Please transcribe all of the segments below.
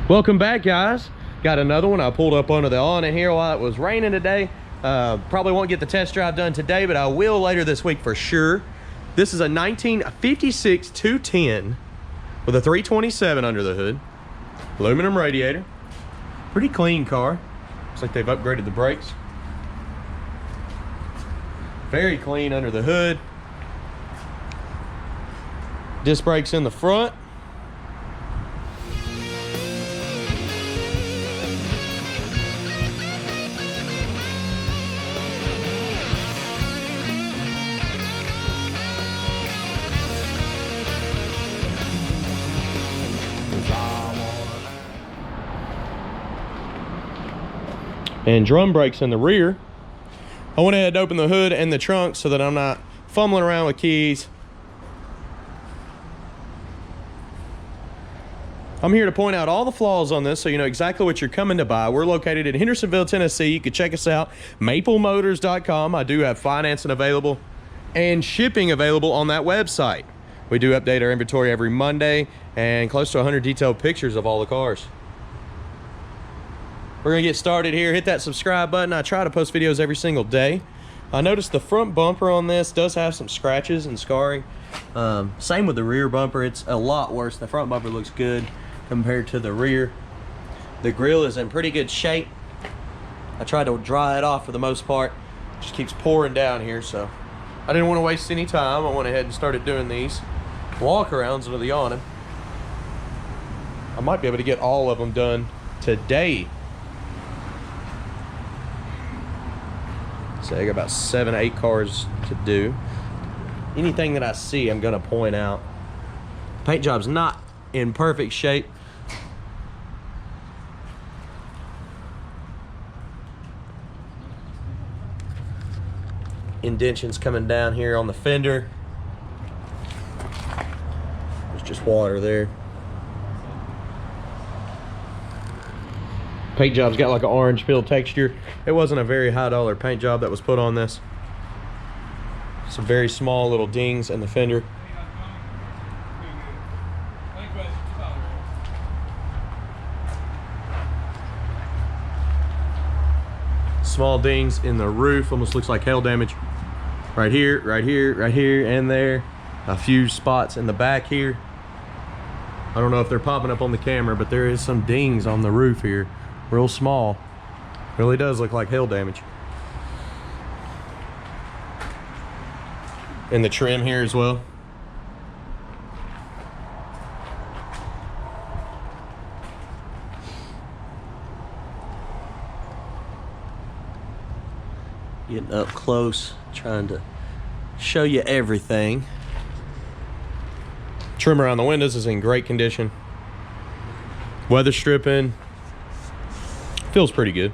Welcome back, guys. Got another one. I pulled up under the awning here while it was raining today. Probably won't get the test drive done today, but I will later this week for sure. This is a 1956 210 with a 327 under the hood. Aluminum radiator. Pretty clean car. Looks like they've upgraded the brakes. Very clean under the hood. Disc brakes in the front. And drum brakes in the rear. I went ahead and opened the hood and the trunk so that I'm not fumbling around with keys. I'm here to point out all the flaws on this so you know exactly what you're coming to buy. We're located in Hendersonville, Tennessee. You can check us out, maplemotors.com. I do have financing available and shipping available on that website. We do update our inventory every Monday and close to 100 detailed pictures of all the cars. We're gonna get started here. Hit that subscribe button. I try to post videos every single day. I noticed the front bumper on this does have some scratches and scarring. Same with the rear bumper. It's a lot worse. The front bumper looks good compared to the rear. The grill is in pretty good shape. I tried to dry it off for the most part. It just keeps pouring down here, so I didn't want to waste any time. I went ahead and started doing these walkarounds under the awning. I might be able to get all of them done today. So I got about 7 or 8 cars to do. Anything that I see, I'm gonna point out. Paint job's not in perfect shape. Indentions coming down here on the fender. There's just water there. Paint job's got like an orange peel texture. It wasn't a very high dollar paint job that was put on this. Some very small little dings in the fender. Small dings in the roof, almost looks like hail damage. Right here, right here, right here, and there. A few spots in the back here. I don't know if they're popping up on the camera, but there is some dings on the roof here. Real small. Really does look like hail damage. And the trim here as well. Getting up close, trying to show you everything. Trim around the windows is in great condition. Weather stripping. Feels pretty good.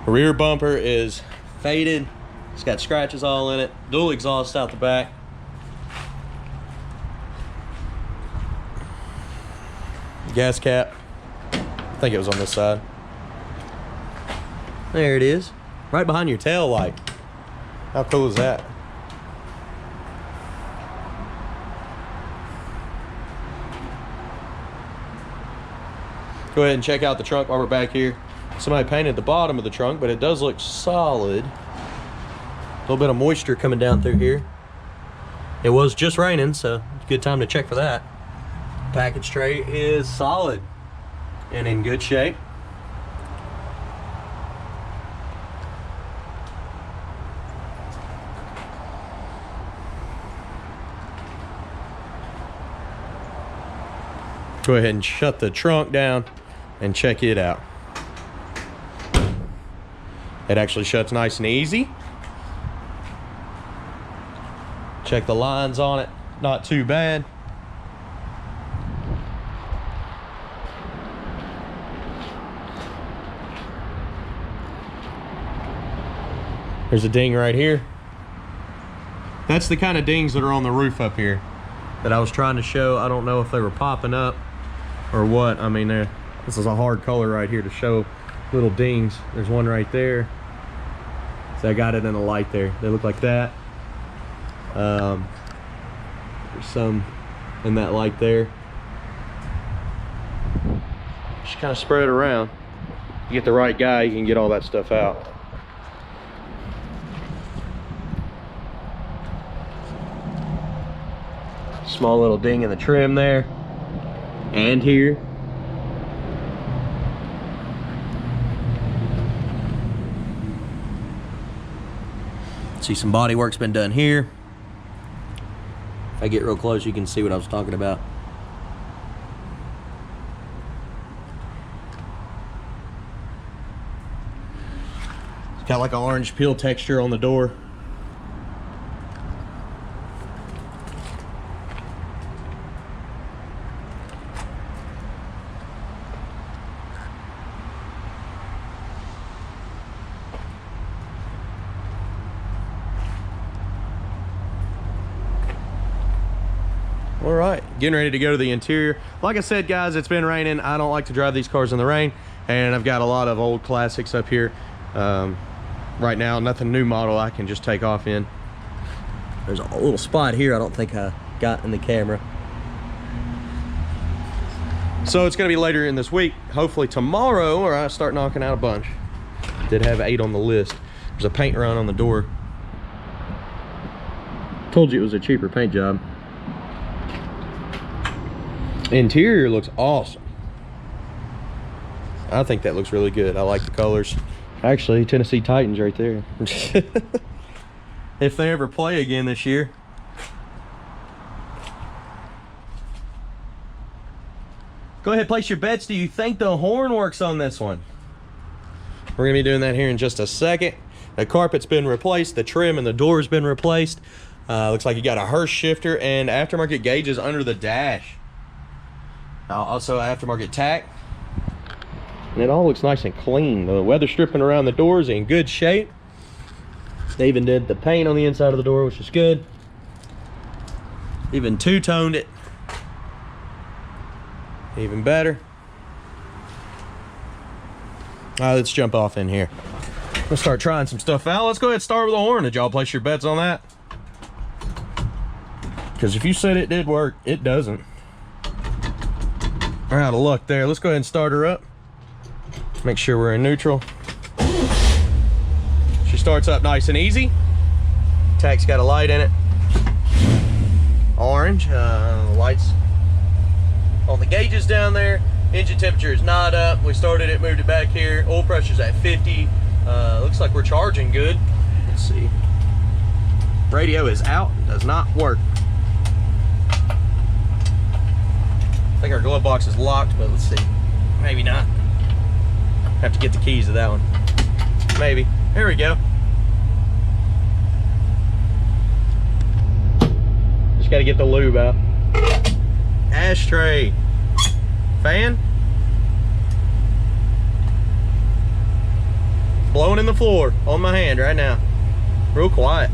Rear bumper is faded. It's got scratches all in it. Dual exhaust out the back. Gas cap. I think it was on this side. There it is. Right behind your tail light. How cool is that? Go ahead and check out the trunk while we're back here. Somebody painted the bottom of the trunk, but it does look solid. A little bit of moisture coming down through here. It was just raining, so it's a good time to check for that. Package tray is solid and in good shape. Go ahead and shut the trunk down and check it out. It actually shuts nice and easy. Check the lines on it, not too bad. There's a ding right here. That's the kind of dings that are on the roof up here that I was trying to show. I don't know if they were popping up or what. I mean, this is a hard color right here to show little dings. There's one right there. So I got it in a light there. They look like that. There's some in that light there. kind of spread around. You get the right guy, you can get all that stuff out. Small little ding in the trim there, and here. See, some body work's been done here. If I get real close, you can see what I was talking about. It's got like an orange peel texture on the door. All right, getting ready to go to the interior. Like I said, guys, it's been raining. I don't like to drive these cars in the rain, and I've got a lot of old classics up here. Right now, nothing new model I can just take off in. There's a little spot here I don't think I got in the camera. So it's gonna be later in this week. Hopefully tomorrow, or I start knocking out a bunch. Did have 8 on the list. There's a paint run on the door. Told you it was a cheaper paint job. Interior looks awesome. I think that looks really good. I like the colors. Actually, Tennessee Titans right there. If they ever play again this year. Go ahead, place your bets. Do you think the horn works on this one? We're gonna be doing that here in just a second. The carpet's been replaced. The trim and the door's been replaced. Looks like you got a Hurst shifter and aftermarket gauges under the dash. Also aftermarket tach. And it all looks nice and clean. The weather stripping around the doors in good shape. They even did the paint on the inside of the door, which is good. Even two-toned it. Even better. All right, let's jump off in here. Let's start trying some stuff out. Let's go ahead and start with the horn. Did y'all place your bets on that? Because if you said it did work, it doesn't. We're out of luck there. Let's go ahead and start her up. Make sure we're in neutral. She starts up nice and easy. Tach's got a light in it. Orange. Lights on the gauges down there. Engine temperature is not up. We started it, moved it back here. Oil pressure's at 50. Looks like we're charging good. Let's see. Radio is out. Does not work. I think our glove box is locked, but let's see. Maybe not. Have to get the keys to that one. Maybe. Here we go. Just gotta get the lube out. Ashtray. Fan. Blowing in the floor on my hand right now. Real quiet.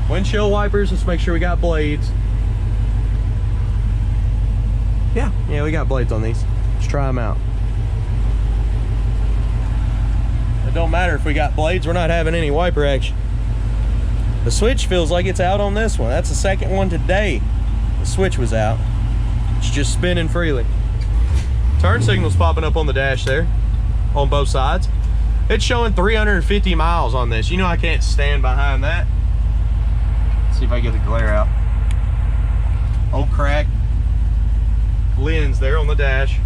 Windshield wipers. Let's make sure we got blades. Yeah, we got blades on these. Let's try them out. It don't matter if we got blades, we're not having any wiper action. The switch feels like it's out on this one. That's the second one today. The switch was out. It's just spinning freely. Turn signal's popping up on the dash there, on both sides. It's showing 350 miles on this. You know I can't stand behind that. Let's see if I get the glare out. Old crack lens there on the dash.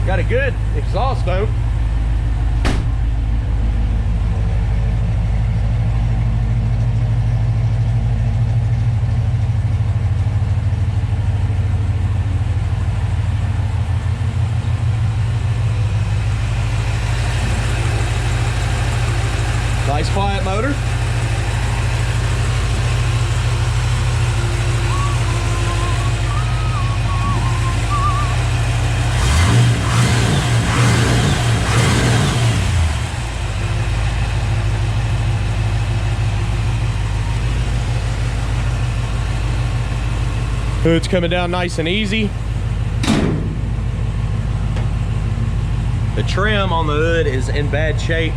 Got a good exhaust though. Nice quiet motor. Hood's coming down nice and easy. The trim on the hood is in bad shape.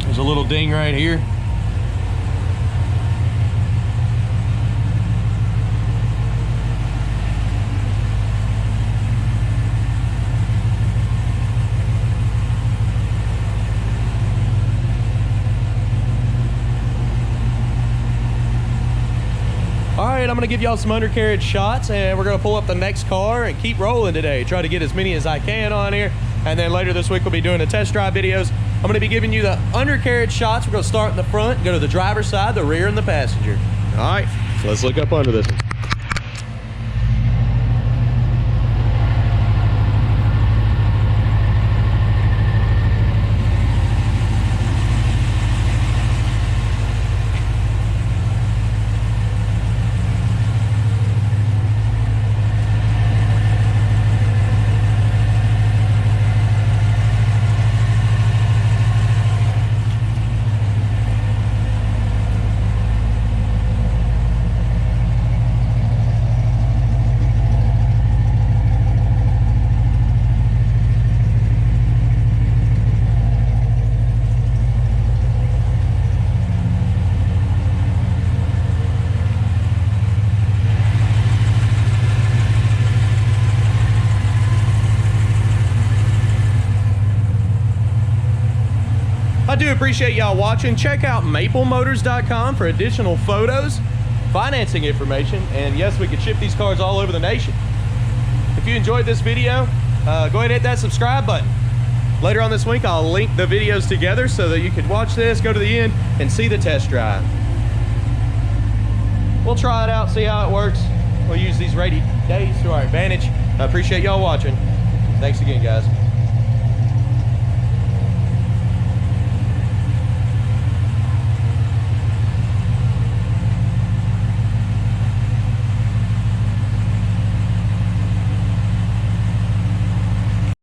There's a little ding right here. All right, I'm gonna give y'all some undercarriage shots, and we're gonna pull up the next car and keep rolling today. Try to get as many as I can on here, and then later this week we'll be doing the test drive videos. I'm gonna be giving you the undercarriage shots. We're gonna start in the front, go to the driver's side, the rear, and the passenger. All right, so let's look up under this one. I do appreciate y'all watching. Check out maplemotors.com for additional photos, financing information, and yes, we can ship these cars all over the nation. If you enjoyed this video, go ahead and hit that subscribe button. Later on this week, I'll link the videos together so that you can watch this, go to the end, and see the test drive. We'll try it out, see how it works. We'll use these rainy days to our advantage. I appreciate y'all watching. Thanks again, guys.